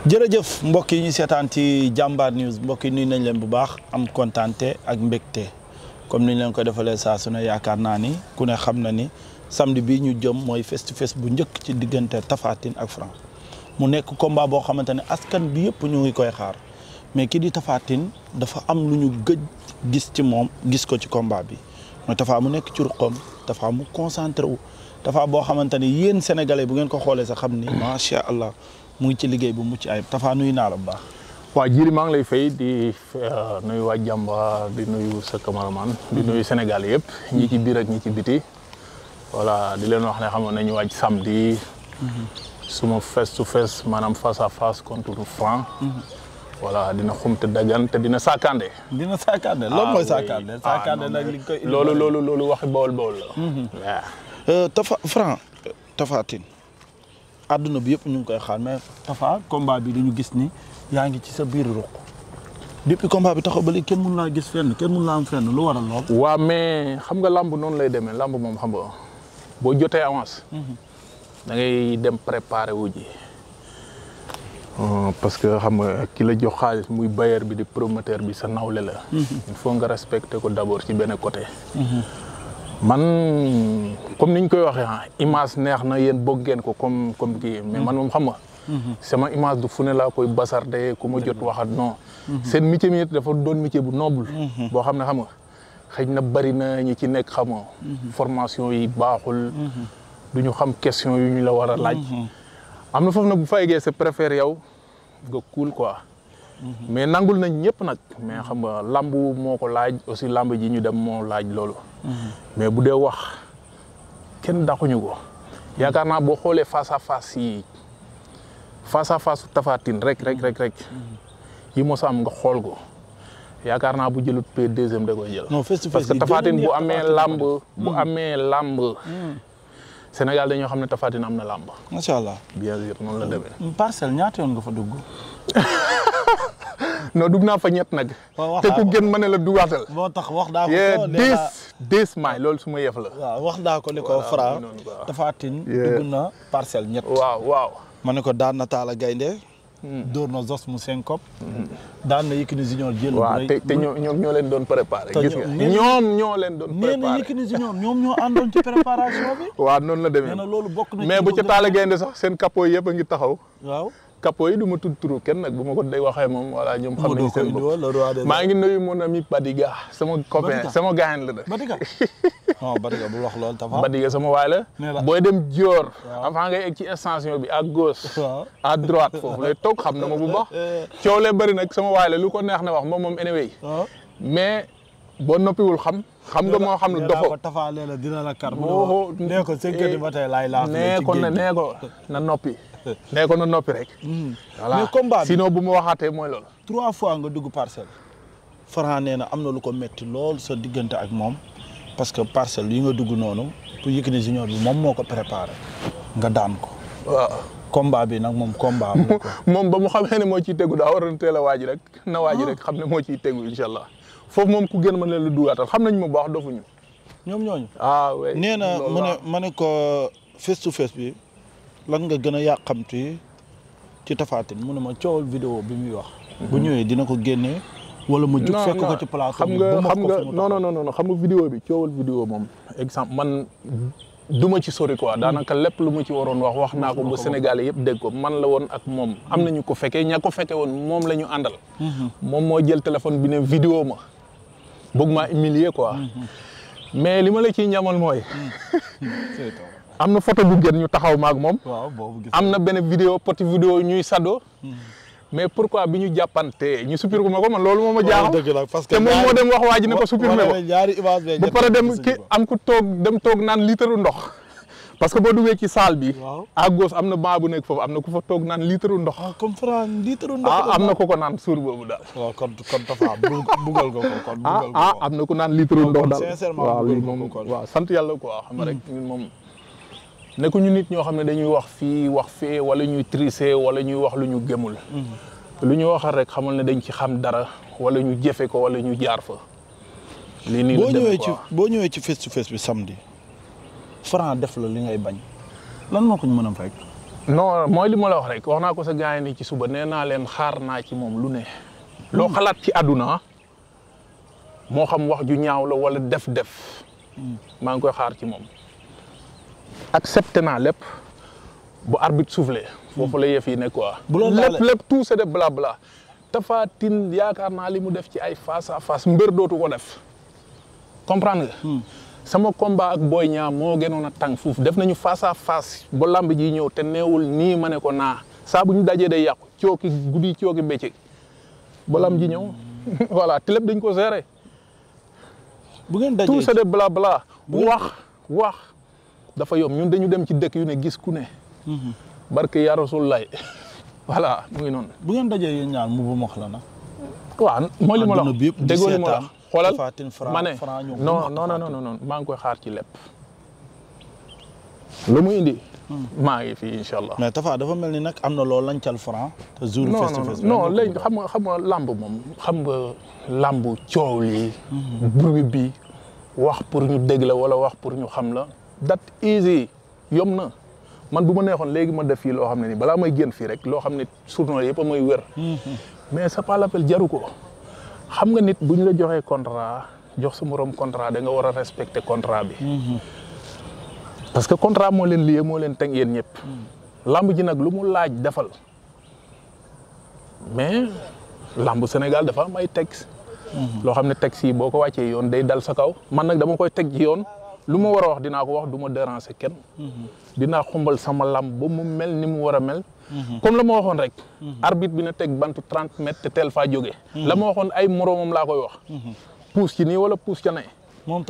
jërëjëf mbokk yi ñu seetaan ci Jambar News mbokk yi nuyu nañ leen bu baax am kontaante ak mbégte comme ni ñu leen ko defalee saa su ne yaakaar naa ni ku ne xam na ni samedi bii ñu jëm mooy face to face bu njëkk ci diggante Tapha Tine ak Franc mu nekk combat boo xamante ne askan bi yëpp ñu ngi koy xaar mais ki di Tapha Tine dafa am lu ñu gëj gis ci moom gis ko ci combat bi mooy Tapha mu nekk ci ruqam Tapha mu concentré wu Tapha boo xamante ni yéen sénégalais bu ngeen ko xoolee sax xam ni macha allah. mu ngi ci liggéey bu mucc ayib Tapha nuyu naa la bu baax. waa Jiri maa ngi lay fay di nuyu waa Jambar di nuyu sa cameraman di nuyu Sénégal yëpp ñi ci biir ak ñi ci biti voilà di leen wax ne xam nañu waaj samedi. suma face to face maanaam face à face contre Franc. voilà dina xumte dagan te dina saakande. dina saakande loolu mooy saakande. saakande nag li koy. loolu waxi bawol la. waaw Tapha Tine àdduna bi yëpp ñu ngi koy xaar mais Tapha combat bi dañu gis ni yaa ngi ci sa biir ruq depuis combat bi taxaw ba léegi kenn mënu laa gis fenn kenn mënu laa am fenn lu waral lool. waaw mais xam nga lamb noonu lay demee lamb moom xam nga boo jotee avance. da ngay dem préparer wu ji. parce que xam nga ki la jox xaalis muy bailleur bi di promoteur bi sa nawle la. il faut nga respecter ko d'abord ci benn côté. man comme niñ koy waxee image neex na yéen bëgg ngeen ko comme kii mais man moom xam nga. sama image du fu ne laa koy basarde ku ma jot waxat non. seen métier mi dafa doon métier bu noble. boo xam ne xam nga xëy na bari na ñi ci nekk xam nga. formation yi baaxul. du ñu xam question yu ñu la war a laaj. am na foofu nag bu fa eggee c'est préfère yow nga cool quoi. mais nangul nañ ñëpp nag mais xam nga lamb moo ko laaj aussi lamb ji ñu dem moo laaj loolu. mais bu dee wax kenn daxuñu ko. yaakaar naa boo xoolee face à face yi face à face Tapha Tine rek. yi mos a am nga xool ko yaakaar naa bu jëlut P deuxième da koy jël. non face to face parce que Tapha Tine bu amee lamb. Sénégal dañoo xam ne Tapha Tine am na lamb. macha allah bien sûr noonu la demee. parcelle ñaata yoon nga fa dugg. non dugg naa fa ñett nag. te ku gën ma ne la dugaatal. moo tax wax daa ko. 10 maay loolu suma yëf la. waaw wax daa ko ne ko Franc Tapha Tine dugg na parcelle ñett. waaw. ma ne ko daan na Talla Gaynde. dóor na Zos mu Senkop. daan na Yékini Junior jël. waaw te ñoom ñoo leen doon préparé. gis nga ñoom ñoo leen doon préparé. nee na Yékini Junior ñoom ñoo àndoon ci préparation bi. waaw noonu la demee. nee na loolu bokk na mais bu ca Talla Gaynde sax seen capot yëpp a ngi taxaw. waaw. capot yi du ma tudd turu kenn nag bu ma ko day waxee moom voilà ñoom xam nañ seen bopp maa ngi nuyu mon ami Badiga sama copain sama gaañ la de. Badiga non Badiga bul wax loolu Tapha. Badiga sama waay la. booy dem Dior. avant ngay egg ci extension bi à gauche. à droite foofu lay toog xam na ma bu baax. coow lee bëri nag sama waay la lu ko neex na wax moom anyway. mais boo noppiwul xam nga moo xam ne dofo. Tapha lee la dina la kar. nee ko 5 heures du matin laay laaf. nee ko na noppi. nee ko na noppi rek. voilà mais combat bi sinon bu ma waxaatee mooy loolu. 3 fois nga dugg parcelle. Franc nee na am na lu ko metti lool sa diggante ak moom parce que parcelle yi nga dugg noonu pour Yékini Junior bi moom moo ko préparé nga daan ko. waaw combat bi nag moom combat am la ko. moom ba mu xamee ne moo ciy tegu daa waroon teel a waaj rek na waaj rek xam ne moo ciy tegu incha allah foofu moom ku gën mën leen lu dugaatal xam nañ ma baax dofuñu. ñoom ñooñu. oui nee na ma ne ko face to face bi. lan nga gën a yàqamti ci Tapha Tine mu ne ma coowal vidéo bi muy wax. bu ñëwee dina ko génnee. wala mu jug fekk ko ci plateau. xam nga non xam nga vidéo bi coowal vidéo moom exemple man duma ci sori quoi daanaka lépp lu mu ci waroon wax naa ko ba Sénégalais yëpp dégg ko man la woon ak moom am nañu ko fekkee ña ko fekkee woon moom la ñu àndal. moom moo jël téléphone bi ne vidéo ma bëgg maa humilier quoi. mais li ma la ciy ñamal mooy. am na photo bu gën ñu taxaw maag moom. waaw boobu gis am na benn vidéo petit vidéo ñuy sado. mais pourquoi bi ñu jàppante ñu supprimer ko man loolu moo ma jaaxal. dëgg la parce que te moom moo dem wax waa ji ne ko supprimer ko. ba pare dem am ku toog naan litre ndox. parce que boo duggee ci salle bi. à gauche am na baa bu nekk foofu am na ku fa toog naan litre ndox. comme Franc litre ndox. am na ko naan suur boobu daal. waaw kon Tapha bugal ko kon. am na ku naan litre ndox daal. sincèrement bugal ko kon waaw sant yàlla quoi xam nga rek ñun moom. nekkuñu nit ñoo xam ne dañuy wax fii wax fee wala ñuy tricher wala ñuy wax lu ñu gëmul. lu ñu waxal rek xamal ne dañ ci xam dara wala ñu jëfe ko wala ñu jaar fa. lii nii la demee quoi boo ñëwee ci face to face bi samedi Franc def la li ngay bañ lan moo ko ñu mën a fekk. non mooy li ma la wax rek wax naa ko sa gars yi ni ci suba nee naa leen xaar naa ci moom lu ne. loo xalaat ci àdduna moo xam wax ju ñaaw la wala def-def. maa ngi koy xaar ci moom. accepté naa lépp bu arbitre soufflé. foofu la yëf yi ne quoi. bu loolu lépp tout c'est de blabla. Tapha Tine yaakaar naa li mu def ci ay face à face mbër dootu ko def. comprendre nga. sama combat ak Boy Niang moo gënoon a tàng fuuf def nañu face à face ba lamb ji ñëw te neewul nii ma ne ko naa saa bu ñu dajee day yàqu cooki guddi cooki bëccëg ba lamb ji ñëw voilà te lépp dañ ko gérer. bu ngeen dajee tout c'est de blabla. wax dafa yomb ñun dañu dem ci dëkk yu ne gis ku ne. barke yaa Rasulullah voilà mu ngi noonu. bu ngeen dajee yéen ñaar mu bu mox la nag. waaw mooy li ma la wax déggoo li ma la wax xoolal ma ne non maa ngi koy xaar ci lépp. lu mu indi. maa ngi fii incha allah. mais Tapha dafa mel ni nag am na loolu lañ cal Franc. te jour face to face non léegi xam nga lamb moom xam nga lamb coow lii. bruit bi wax pour ñu dégg la wala wax pour ñu xam la. that easy yom na man bu ma neexoon léegi ma def fii loo xam ne nii balaa may génn fii rek loo xam ne journal yëpp a may wër. mais c'est pas l'appel jaru ko. xam nga nit bu ñu la joxee contrat jox sa morom contrat da nga war a respecter contrat bi. parce que contrat moo leen lié moo leen teg yéen ñëpp. lamb ji nag lu mu laaj defal mais lamb Sénégal dafa am ay texte. loo xam ne texte yi boo ko wàccee yoon day dal sa kaw man nag dama koy teg ci yoon lu ma war a wax dinaa ko wax du ma déranger kenn. dinaa xumbal sama lamb ba mu mel ni mu war a mel. comme la ma waxoon rek. arbitre bi na teg bantu 30 mètres te teel faa jóge. la ma waxoon ay moroomam laa koy wax. puus ci nii wala puus ca ne. moom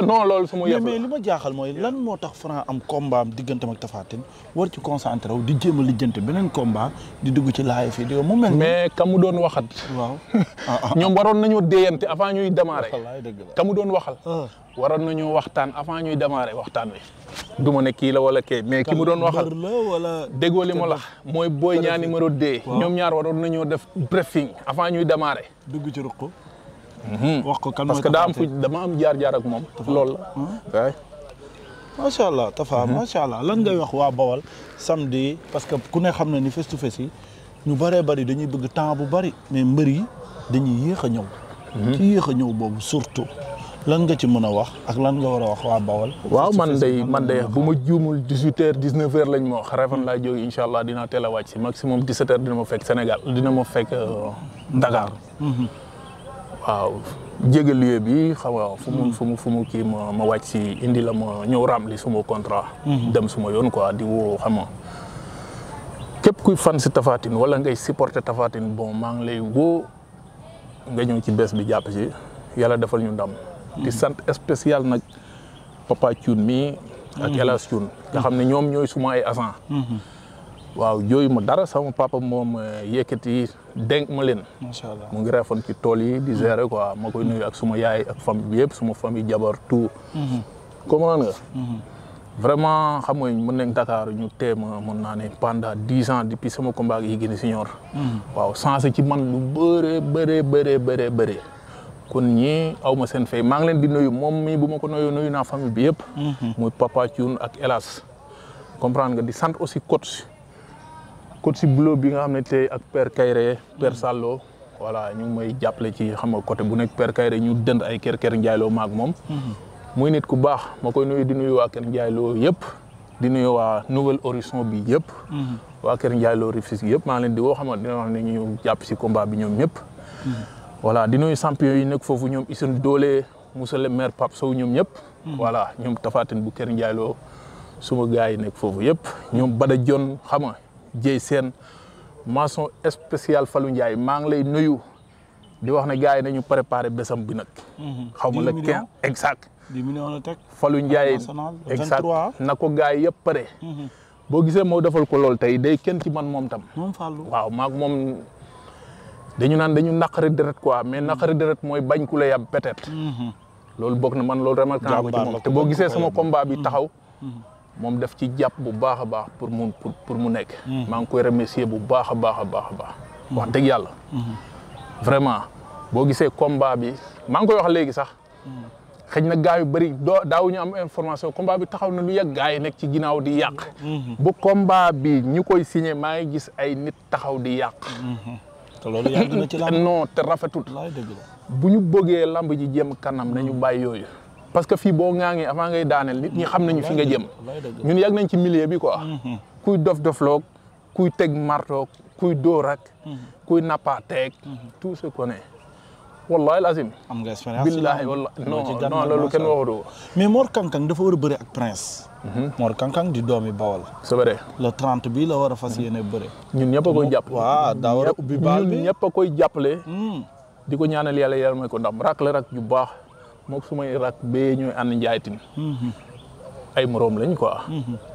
non loolu sama yëf mais li ma jaaxal mooy lan moo tax Franc am combat am digganteem ak Tapha Tine war ci concentré wu di jéem a lijjanti beneen combat di dugg ci laay fii di mu mel. mais ka mu doon waxat. waaw ñoom waroon nañoo déyante avant ñuy démarrer. wallaay dëgg la ka mu doon waxal. waroon nañoo waxtaan avant ñuy démarrer waxtaan wi. du ma ne kii la wala kii mais ki mu doon waxal la wala. déggoo li ma la mooy Boy Niang numéro 2. ñoom ñaar waroon nañoo def briefing avant ñuy démarrer. dugg ci ruq. wax ko kan parce que daa am fu dama am jaar-jaar ak moom. loolu la waay. macha allah Tapha macha allah lan ngay wax waa Bawal samedi parce que ku ne xam na ni face to face yi ñu bëree bëri dañuy bëgg temps bu bëri mais mbër yi dañuy yéex a ñëw. ci yéex a ñëw boobu surtout lan nga ci mën a wax ak lan nga war a wax waa Bawal. waaw man de bu ma juumul 18h 19h lañ ma wax Réfane laa jógee incha allah dinaa teel a wàcc si maximum 17h dina ma fekk Sénégal dina ma fekk Dakar. waaw jégal lieu bi xam nga fu mu kii ma wàcc si indi la ma ñëw rempli suma contrat. dem suma yoon quoi di woo xam nga képp kuy fan si Tapha Tine wala ngay supporter Tapha Tine bon maa ngi lay woo nga ñëw ci bés bi jàpp si yàlla defal ñu ndam. di sant spécial nag Papa Thioune mii ak El Hadj Thioune nga xam ne ñoom ñooy suma ay agent. waaw jooyu ma dara sama papa moom yëkkati dénk ma leen. macha allah mu ngi refoon ci tool yi di gérer quoi ma koy nuyu ak suma yaay ak famille bi yëpp suma famille jabar tout. comment nga. vraiment xam nga mën nañ Dakar ñu téema mën naa ne pendant 10 ans depuis sama combat ak Yékini Senior. waaw sensé ci man lu bëree. kon ñii aw ma seen fay maa ngi leen di nuyu moom mii bu ma ko nuyu naa famille bi yëpp. muy Papa Thioune ak Elas. comprendre nga di sant aussi coach si boulot bi nga xam ne tey ak Père Kayre Père Sallo voilà ñu ngi may jàppale ci xam nga côté bu nekk Père Kayre ñu dënd ay kër njaayloo maag moom. muy nit ku baax ma koy nuyu di nuyu waa kër njaayloo yëpp. di nuyu waa Nouvel Horizon bi yëpp. waa kër njaayloo Rufisque yëpp maa ngi leen di woo xam nga dina wax ne ñu jàpp si combat bi ñoom ñëpp. voilà di nuyu champion yi nekk foofu ñoom Issane Doolé monsieur le maire Pape Sow ñoom ñëpp. voilà ñoom Tapha Tine bu kër njaayloo suma gars yi nekk foofu yëpp ñoom Bada Dione xam nga Dieye Sène mention spéciale Fallou Ndiaye maa ngi lay nuyu di wax ne gars yi nañu préparé bésam bi nag. xaw ma la 15 exact. 10 millions la teg. Fallou Ndiaye exact na ko gars yi yëpp pare. boo gisee moo defal ko lool tey day kenn ci man moom tam. moom Fallou waaw maag moom dañu naan dañu naqari deret quoi mais naqari deret mooy bañ ku la yab peut-être. loolu bokk na man loolu remarqué naa ko ci moom te boo gisee sama combat bi taxaw. moom def ci jàpp bu baax a baax pour mu nekk. maa ngi koy remercier bu baax a baax. wax dëgg yàlla. vraiment boo gisee combat bi maa ngi koy wax léegi sax. xëy na gars yu bëri daawuñu am information combat bi taxaw na lu yàgg gars yi nekk ci ginnaaw di yàq. bu combat bi ñu koy signé maa ngi gis ay nit taxaw di yàq. te loolu yàgg na ci lamb. non te rafetul. bu ñu bëggee lamb ji jëm kanam nañu bàyyi yooyu. parce que fii boo ŋaangee avant ngay daaneel nit ñi xam nañu fi nga jëm. ñun yàgg nañ ci milieu bi quoi. kuy dof-dofloog kuy teg martoog kuy dóor ak. kuy nappaateeg. tout se connaît. wallahi lazim. am nga expérience. billahi wallahi non loolu kenn waxatu. mais Mor Kang Kang dafa war a bëre ak Prince. Mor Kang Kang di doomi Bawol. c'est vrai. le 30 bi la war a fas yéene bëre. ñun ñëpp a koy jàpp. waaw daa war a ubbi baal bi ñun ñëpp a koy jàppale. di ko ñaanal yàlla may ko ndam rak la rak ju baax moom sumay rak bee ñooy ànd njaaytin ay moroom lañ quoi.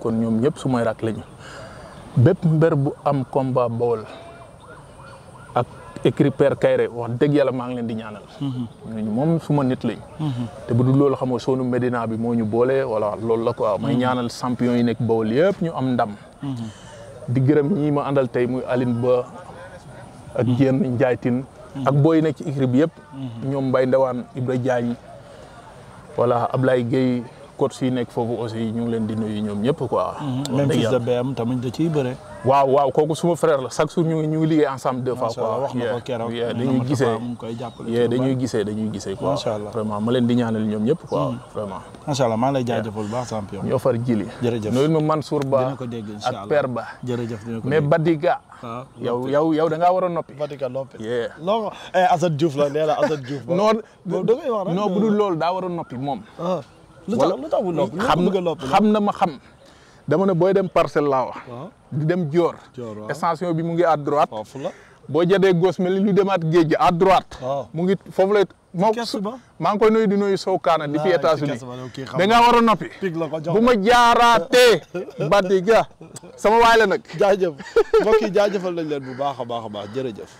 kon ñoom ñëpp sumay rak lañu. bépp mbër bu am combat Bawol ak écrit Père Kayre wax dëgg yàlla maa ngi leen di ñaanal. ñooñu moom suma nit lañ. te bu dul loolu xam nga sonu Medina bi moo ñu boole wala loolu la quoi may ñaanal champion yi nekk Bawol yëpp ñu am ndam. di gërëm ñii ma àndal tey muy Aline Ba ak Diène Njaaytin ak booy nekk ci écrit bi yëpp. ñoom Mbaye Ndawaan Ibra Diagne voilà Ablaye Gueye coach yi nekk foofu aussi ñu ngi leen di nuyu ñoom ñëpp quoi. même fils de BM tamit da ciy bëre. waaw kooku suma frère la chaque jour ñu ngi liggéey ensemble deux fois quoi. wax na ko keroog dañuy gisee quoi. macha allah vraiment ma leen di ñaanal ñoom ñëpp quoi vraiment. macha allah maa ngi lay jaajëfal bu baax champion. ñoo far jili. jërëjëf noonu ma Mansour Ba dina ko dégg incha allah ak Père Ba. jërëjëf dina ko mais dégg Badiga. yow da ngaa war a noppi. Badiga noppi. non Assane Diouf la nee na Assane Diouf. non da ngay wax rek non bu dul loolu daa war a noppi moom. lu tax bu noppi xam na ma xam. dama ne booy dem parcelle laa wax. di dem Dior. extension bi mu ngi à droite. boo jëndee gauche mel ni lu demaat géej gi à droite. mu ngi foofu lay. maa ngi koy nuyu di nuyu Sow Kaana di fi États-Unis da ngaa war a noppi. bu ma jaaraatee. Badiga sama waay la nag. jaajëf mbokk yi jaajëfal nañ leen bu baax a baax jërëjëf.